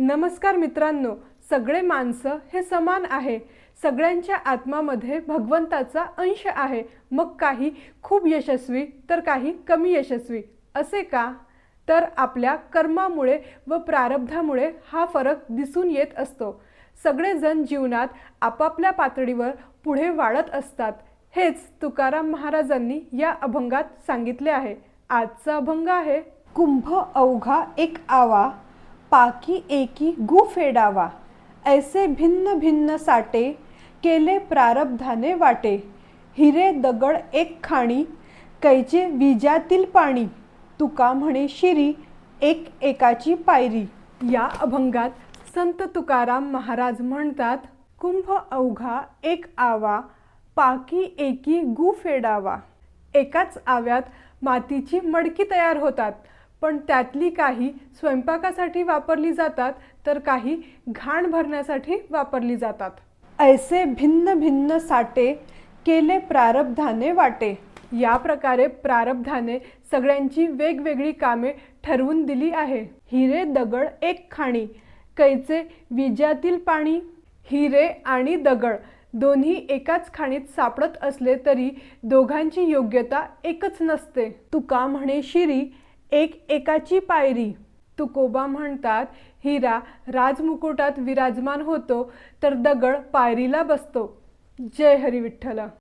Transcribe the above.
नमस्कार मित्रांनो, सगळे माणसं हे समान आहे. सगळ्यांच्या आत्मामध्ये भगवंताचा अंश आहे. मग काही खूप यशस्वी तर काही कमी यशस्वी. असे का? तर आपल्या कर्मामुळे व प्रारब्धामुळे हा फरक दिसून येत असतो. सगळेजण जीवनात आपापल्या पातळीवर पुढे वाढत असतात. हेच तुकाराम महाराजांनी या अभंगात सांगितले आहे. आजचा अभंग आहे, कुंभ अवघा एक आवा, पाकी एकी गु फेडावा. ऐसे भिन्न भिन्न साटे, केले प्रारब्धाने वाटे. हिरे दगड एक खाणी, कैचे विजातील पाणी. तुका म्हणे शिरी, एक एकाची पायरी. या अभंगात संत तुकाराम महाराज म्हणतात, कुंभ अवघा एक आवा, पाकी एकी गु फेडावा. एकाच आव्यात मातीची मडकी तयार होतात, पण त्यातली काही स्वयंपाकासाठी वापरली जातात तर काही घाण भरण्यासाठी वापरली जातात. ऐसे भिन्न भिन्न साटे, केले प्रारब्धाने वाटे. या प्रकारे प्रारब्धाने सगळ्यांची वेगवेगळी कामे ठरवून दिली आहे. हिरे दगड एक खाणी, कैचे विजातील पाणी. हिरे आणि दगड दोन्ही एकाच खाणीत सापडत असले तरी दोघांची योग्यता एकच नसते. तुका म्हणे शिरी, एक एकाची पायरी. तुकोबा म्हणतात, हिरा राजमुकुटात विराजमान होतो तर दगड पायरीला बसतो. जय हरी विठ्ठल.